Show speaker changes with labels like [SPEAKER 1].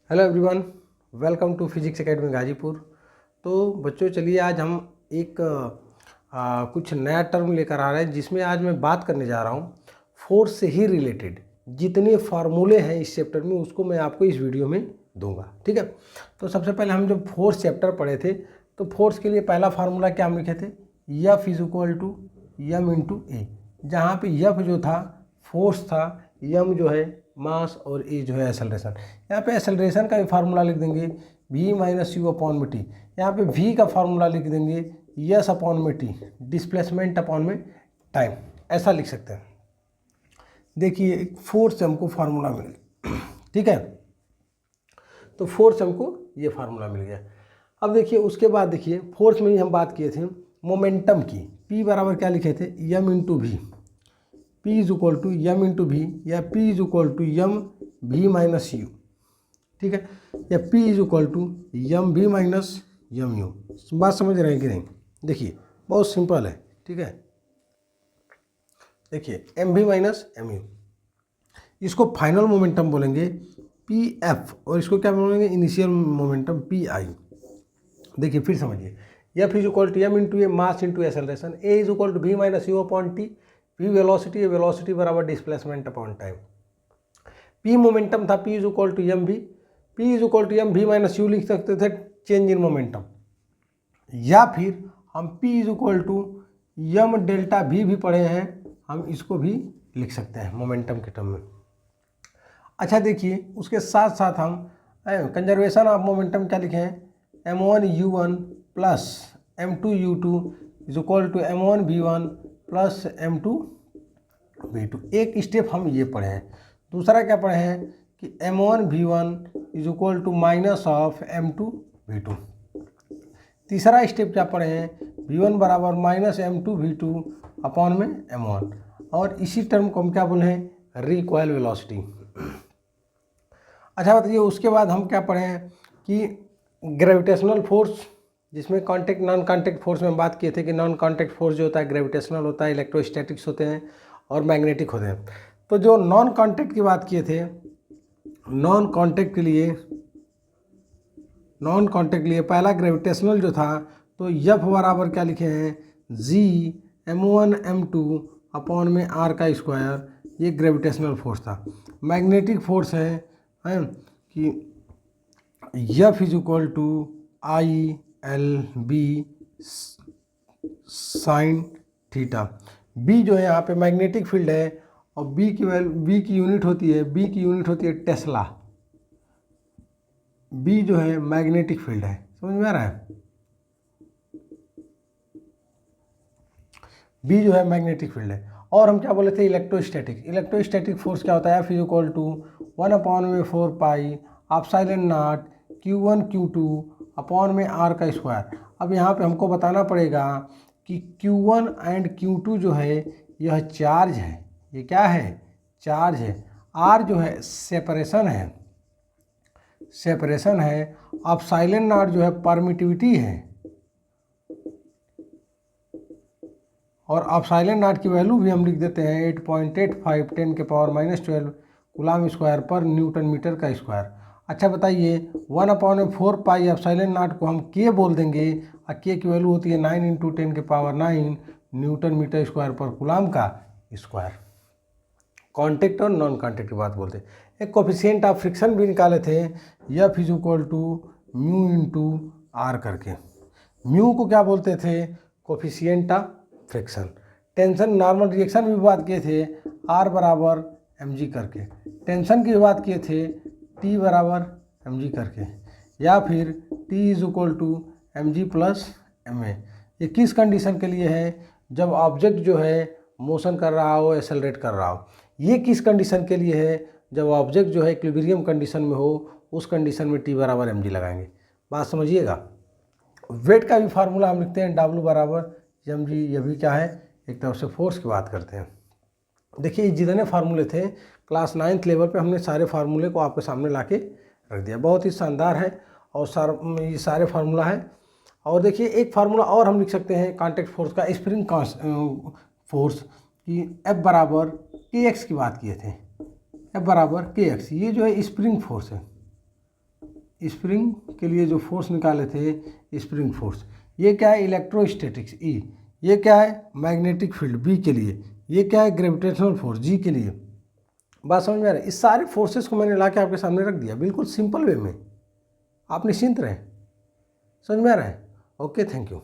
[SPEAKER 1] Hello everyone, welcome to physics academy Ghazipur. तो बच्चों चलिए आज हम एक कुछ नया टर्म लेकर आ रहे हैं जिसमें आज मैं बात करने जा रहा हूँ फोर्स से ही रिलेटेड जितने फार्मूले हैं इस चैप्टर में उसको मैं आपको इस वीडियो में दूंगा। ठीक है। तो सबसे पहले हम जब फोर्स चैप्टर पढ़े थे तो फोर्स के लिए पहला फार्मूला क्या हम लिखे थे, F is equal to M into A, जहाँ पे एफ जो था फोर्स था, एम जो है मास और ए जो है एक्सेलरेशन। यहाँ पे एक्सेलरेशन का भी फार्मूला लिख देंगे v माइनस यू अपॉन में टी। यहाँ पे v का फार्मूला लिख देंगे यस अपॉन में टी, डिस्प्लेसमेंट अपॉन में टाइम, ऐसा लिख सकते हैं। देखिए फोर्स से हमको फार्मूला मिल गया। ठीक है, तो फोर्स हमको ये फार्मूला मिल गया। अब देखिए उसके बाद देखिए फोर्स में ही हम बात किए थे मोमेंटम की, p बराबर क्या लिखे थे m into V, P is equal to M into V या P is equal to M V minus U. ठीक है, या P is equal to M V minus M U. बात समझ रहे हैं कि नहीं? देखिए बहुत सिंपल है। ठीक है, देखिए M V minus M U, इसको फाइनल मोमेंटम बोलेंगे पी एफ और इसको क्या बोलेंगे इनिशियल मोमेंटम पी आई। देखिए फिर समझिए, F is equal to M into A mass into acceleration, A is equal to V minus U upon T, P velocity, velocity बराबर displacement upon time. P momentum था, P is equal to M V, P is equal to M V minus U लिख सकते थे change in momentum, या फिर हम P is equal to M delta V भी पढ़े हैं, हम इसको भी लिख सकते हैं मोमेंटम के टर्म में। अच्छा देखिए उसके साथ साथ हम कंजर्वेशन ऑफ मोमेंटम क्या लिखे हैं, m1 u1 plus m2 u2 is equal to m1 v1 plus m2 v2। एक स्टेप हम ये पढ़े हैं। दूसरा क्या पढ़े हैं कि m1 v1 is equal to minus of m2 v2। तीसरा स्टेप क्या पढ़े हैं, v1 बराबर माइनस m2 v2 अपॉन में m1, और इसी टर्म को हम क्या बोले हैं रिकॉइल वेलोसिटी। अच्छा बताइए उसके बाद हम क्या पढ़े हैं कि ग्रेविटेशनल फोर्स, जिसमें कॉन्टेक्ट नॉन कॉन्टेक्ट फोर्स में बात किए थे कि नॉन कॉन्टेक्ट फोर्स जो होता है ग्रेविटेशनल होता है, इलेक्ट्रोस्टैटिक्स होते हैं और मैग्नेटिक होते हैं। तो जो नॉन कॉन्टेक्ट की बात किए थे, नॉन कॉन्टेक्ट के लिए पहला ग्रेविटेशनल जो था तो एफ बराबर क्या लिखे हैं जी m1 m2 अपॉन में r का स्क्वायर, ये ग्रेविटेशनल फोर्स था। मैग्नेटिक फोर्स है कि F is equal to I L B sine theta. B जो है यहाँ पे मैग्नेटिक फील्ड है और बी की यूनिट होती है टेस्ला। बी जो है मैग्नेटिक फील्ड है, समझ में आ रहा है? बी जो है मैग्नेटिक फील्ड है। और हम क्या बोले थे इलेक्ट्रोस्टैटिक फोर्स क्या होता है, F is equal to 1/4 pi epsilon naught Q1 Q2 upon में R का स्क्वायर। अब यहाँ पे हमको बताना पड़ेगा कि Q1 एंड Q2 जो है यह चार्ज है, ये क्या है चार्ज है। R जो है सेपरेशन है, एप्सिलॉन नॉट जो है परमिटिविटी है, और एप्सिलॉन नॉट की वैल्यू भी हम लिख देते हैं 8.85 10⁻⁻12 कूलम स्क्वायर पर न्यूटन मीटर का स्क्वायर। अच्छा बताइए 1/4 पाई एप्सिलॉन नॉट को हम के बोल देंगे और के की वैल्यू होती है 9 × 10⁻9 न्यूटन मीटर स्क्वायर पर कूलम का स्क्वायर। कॉन्टेक्ट और नॉन कॉन्टेक्ट की बात बोलते हैं। एक कोफिशिएंट ऑफ फ्रिक्शन भी निकाले थे, F is equal to mu into R करके। म्यू को क्या बोलते थे coefficient of friction. Tension normal reaction भी बात किए थे, आर बराबर mg करके। टेंशन की बात किए थे T बराबर mg करके, या फिर T is equal to mg plus ma। ये किस कंडीशन के लिए है, जब ऑब्जेक्ट जो है मोशन कर रहा हो, एक्सेलरेट कर रहा हो। ये किस कंडीशन के लिए है, जब ऑब्जेक्ट जो है इक्विलिब्रियम कंडीशन में हो, उस कंडीशन में T बराबर mg लगाएंगे। बात समझिएगा। वेट का भी फार्मूला हम लिखते हैं W बराबर mg, ये भी क्या है एक तरफ से फोर्स की बात करते हैं। देखिए जितने फार्मूले थे क्लास 9th लेवल पे हमने सारे फार्मूले को आपके सामने लाके रख दिया, बहुत ही शानदार है और ये सारे फार्मूला है। और देखिए एक फार्मूला और हम लिख सकते हैं कॉन्टैक्ट फोर्स का, स्प्रिंग फोर्स की F बराबर kx की बात किए थे, F बराबर kx, ये जो है स्प्रिंग फोर्स है। स्प्रिंग के लिए जो फोर्स निकाले थे स्प्रिंग फोर्स, ये क्या है इलेक्ट्रोस्टैटिक्स ई, ये क्या है मैग्नेटिक फील्ड बी के लिए, ये क्या है ग्रेविटेशनल फोर्स जी के लिए। बात समझ में आ रही है? इस सारे फोर्सेस को मैंने ला के आपके सामने रख दिया बिल्कुल सिंपल वे में, आप निश्चिंत रहें। समझ में आ रहा है? Okay, thank you.